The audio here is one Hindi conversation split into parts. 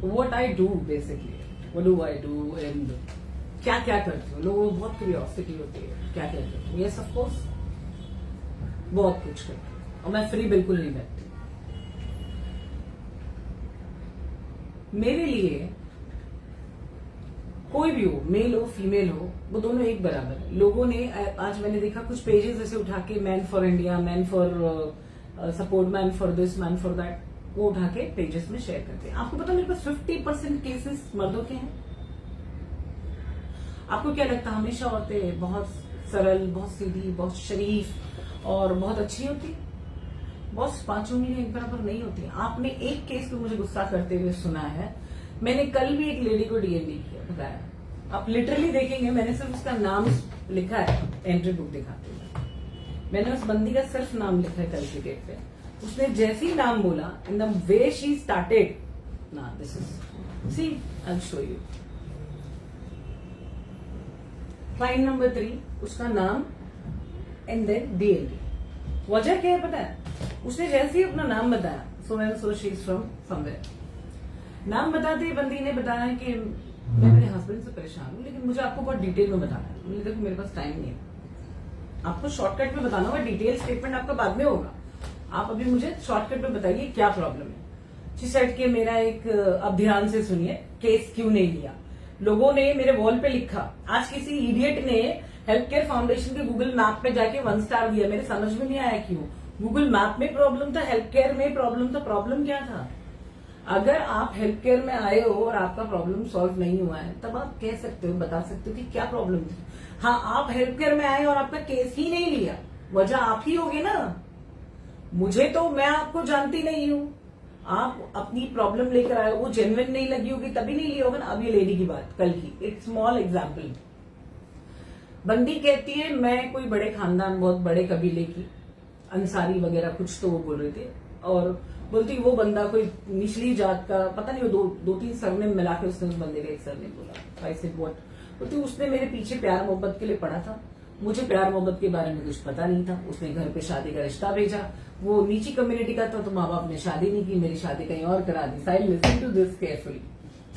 What I do basically, what do I do and क्या क्या करती हूँ। लोगों को बहुत क्यूरियोसिटी होती है क्या क्या करती हूँ। यस ऑफ कोर्स बहुत कुछ करती हूँ और मैं फ्री बिल्कुल नहीं बैठती। मेरे लिए कोई भी हो, मेल हो फीमेल हो, वो दोनों एक बराबर है। लोगों ने आज मैंने देखा कुछ पेजेस ऐसे उठा के man for India, man for support, man for this, man for that, वो उठा के पेजेस में शेयर करते हैं। आपको पता मेरे पास 50% केसेस मर्दों के हैं। आपको क्या लगता है हमेशा औरतें बहुत सरल, बहुत सीधी, बहुत शरीफ और बहुत अच्छी होती? बॉस, पांचों मीनें एक बराबर नहीं होती। आपने एक केस पे मुझे गुस्सा करते हुए सुना है। मैंने कल भी एक लेडी को डीएम नहीं किया, बताया। आप लिटरली देखेंगे, मैंने सिर्फ उसका नाम लिखा है, एंट्री बुक दिखाते हुए मैंने उस बंदी का सिर्फ नाम लिखा है कल के डेट पे। उसने जैसे ही नाम बोला, in the way she started, ना this is see, I will show you. Client number 3, उसका नाम एंड देन डीएलडी। वजह क्या है पता है? उसने जैसे ही अपना नाम बताया, so she is from somewhere. नाम बताते ही बंदी ने बताया कि मैं मेरे हस्बैंड से परेशान हूँ, लेकिन मुझे आपको बहुत डिटेल में बताना है। मैंने देखो मेरे पास टाइम नहीं है, आपको शॉर्टकट में बताना होगा, डिटेल स्टेटमेंट आपका बाद में होगा। आप अभी मुझे शॉर्टकट में बताइए क्या प्रॉब्लम है। शी सेड कि मेरा एक, अब ध्यान से सुनिए, केस क्यों नहीं लिया। लोगों ने मेरे वॉल पे लिखा, आज किसी इडियट ने हेल्थ केयर फाउंडेशन के गूगल मैप पे जाके 1 स्टार दिया। मेरे समझ में नहीं आया क्यों। गूगल मैप में प्रॉब्लम था, हेल्थ केयर में प्रॉब्लम था, प्रॉब्लम क्या था? अगर आप हेल्थ केयर में आए हो और आपका प्रॉब्लम सॉल्व नहीं हुआ है, तब आप कह सकते हो, बता सकते हो कि क्या प्रॉब्लम थी। हाँ, आप हेल्थ केयर में आए और आपका केस ही नहीं लिया, वजह आप ही होगे ना। मुझे तो, मैं आपको जानती नहीं हूँ, आप अपनी प्रॉब्लम लेकर आए हो, वो जेन्युइन नहीं लगी होगी तभी नहीं लिया होगा ना। अब ये लेडी की बात कल की, एक स्मॉल एग्जाम्पल। बंदी कहती है मैं कोई बड़े खानदान, बहुत बड़े कबीले की, अंसारी वगैरह कुछ तो वो बोल रहे थे, और बोलती वो बंदा कोई निचली जात का, पता नहीं, वो दो तीन सरनेम मिला के उसने उस बंदे का एक सरनेम बोला। ऐसे बोलती उसने मेरे पीछे प्यार मोहब्बत के लिए पड़ा था, मुझे प्यार मोहब्बत के बारे में कुछ पता नहीं था। उसने घर पे शादी का रिश्ता भेजा, वो नीची कम्युनिटी का था, तो माँ बाप ने शादी नहीं की, मेरी शादी कहीं और करा दी। Side listen to this carefully,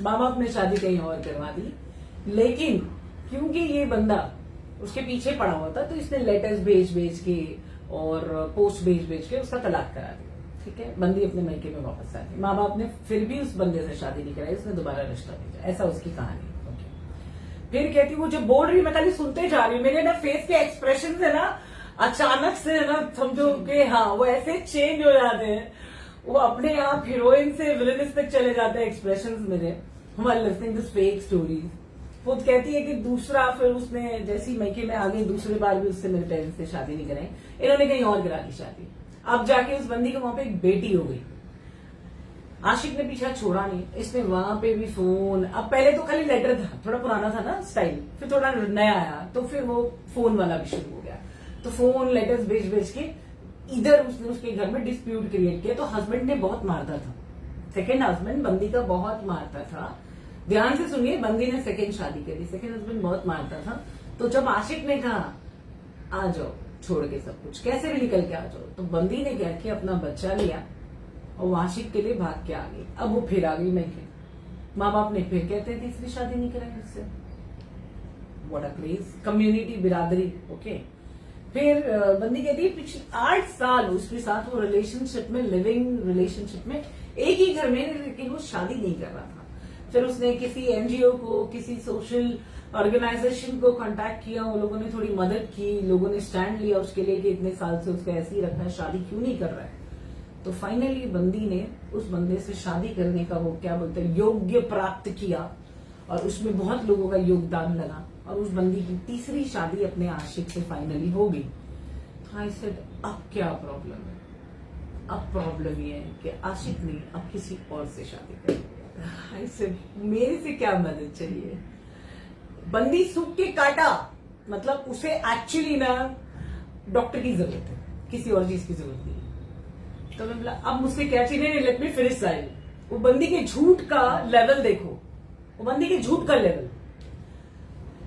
माँ बाप ने शादी कहीं और करवा दी, लेकिन क्योंकि ये बंदा उसके पीछे पड़ा हुआ था, तो इसने लेटर्स भेज भेज के और पोस्ट भेज भेज के उसका तलाक करा दिया। ठीक है, बंदी अपने मायके में वापस आ गई। माँ बाप ने फिर भी उस बंदे से शादी नहीं कराई, उसने दोबारा रिश्ता भेजा। ऐसा उसकी कहानी। फिर कहती वो जो बोल रही, मैं खाली सुनते जा रही हूँ, मेरे ना फेस के एक्सप्रेशन है ना, अचानक से ना समझो कि हाँ, वो ऐसे चेंज हो जाते हैं, वो अपने आप हीरोइन से विलेनिस तक चले जाते हैं एक्सप्रेशंस मेरे, while listening this fake stories. वो कहती है कि दूसरा, फिर उसने जैसी मैके में आ गई, दूसरी बार भी उससे मेरे पेरेंट्स से शादी नहीं कराई, इन्होंने कहीं और करा दी शादी। अब जाके उस बंदी को वहां पे एक बेटी हो गई। आशिक ने पीछा छोड़ा नहीं, इसने वहां पे भी फोन, अब पहले तो खाली लेटर था, थोड़ा पुराना था ना स्टाइल, फिर थोड़ा नया आया, तो फिर वो फोन वाला भी शुरू हो गया। तो फोन लेटर्स भेज भेज के इधर उसने उसके घर में डिस्प्यूट क्रिएट किया। तो हस्बैंड ने बहुत मारता था, सेकेंड हस्बैंड बंदी का बहुत मारता था। ध्यान से सुनिए, बंदी ने सेकेंड शादी करी, सेकेंड हस्बैंड बहुत मारता था। तो जब आशिक ने कहा आ जाओ छोड़ के सब कुछ, कैसे भी निकल के आ जाओ, तो बंदी ने क्या किया, अपना बच्चा लिया और आशिक के लिए भाग के आ गई। अब वो फिर आ गई मैके, माँ बाप ने फिर कहते हैं तीसरी शादी नहीं कराई उससे। व्हाट अ क्रेज, कम्युनिटी, बिरादरी, ओके। फिर बंदी कहती है पिछले 8 साल उसके साथ वो रिलेशनशिप में, लिविंग रिलेशनशिप में, एक ही घर में, लेकिन वो शादी नहीं कर रहा था। फिर उसने किसी एनजीओ को, किसी सोशल ऑर्गेनाइजेशन को कांटेक्ट किया, वो लोगों ने थोड़ी मदद की, लोगों ने स्टैंड लिया उसके लिए कि इतने साल से उसको ऐसे ही रखा है, शादी क्यों नहीं कर रहा है। तो फाइनली बंदी ने उस बंदे से शादी करने का, वो क्या बोलते हैं, योग्य प्राप्त किया, और उसमें बहुत लोगों का योगदान लगा, और उस बंदी की तीसरी शादी अपने आशिक से फाइनली हो गई। तो आई सेड अब क्या प्रॉब्लम है? अब प्रॉब्लम ये है कि आशिक ने अब किसी और से शादी कर ली। आई सेड मेरे से क्या मदद चाहिए? बंदी सूख के काटा, मतलब उसे एक्चुअली ना डॉक्टर की जरूरत है, किसी और चीज की जरूरत नहीं। तो मैं बोला अब मुझसे क्या चाहिए? नहीं, लेट मी फिनिश साइड। वो बंदी के झूठ का लेवल देखो, वो बंदी के झूठ का लेवल।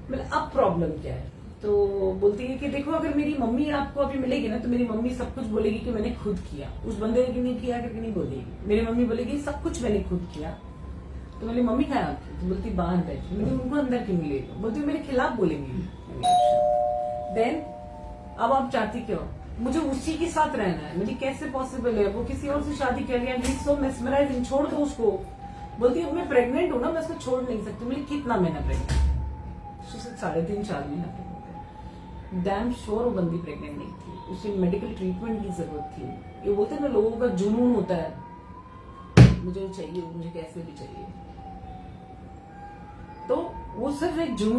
मतलब अब प्रॉब्लम क्या है? तो बोलती है कि देखो, अगर मेरी मम्मी आपको अभी मिलेगी ना, तो मेरी मम्मी सब कुछ बोलेगी कि मैंने खुद किया। उस बंदे ने नहीं किया करके नहीं बोलेगी, मेरी मम्मी बोलेगी सब कुछ मैंने खुद किया, तो मेरी मम्मी कहाँ है आपकी? तो बोलती बाहर बैठी। मैंने उनको अंदर क्यों ले लो? बोलती मेरे खिलाफ बोलेंगी। देन अब आप चाहती क्यों? मुझे उसी के साथ रहना है। मुझे कैसे पॉसिबल है? वो किसी और से शादी कर लिया, सो मेस्मराइजिंग, छोड़ दो उसको। बोलती है मैं प्रेग्नेंट हूँ ना, मैं उसको छोड़ नहीं सकती। मुझे कितना महीना प्रेग्नेंट? 3.5-4 महीना प्रेग्नेंट। डैम श्योर वो बंदी प्रेग्नेंट नहीं थी, उसे मेडिकल ट्रीटमेंट की जरूरत थी। ये बोलते हैं ना लोगों का जुनून होता है, मुझे चाहिए, मुझे कैसे भी चाहिए। तो वो सिर्फ एक जुनून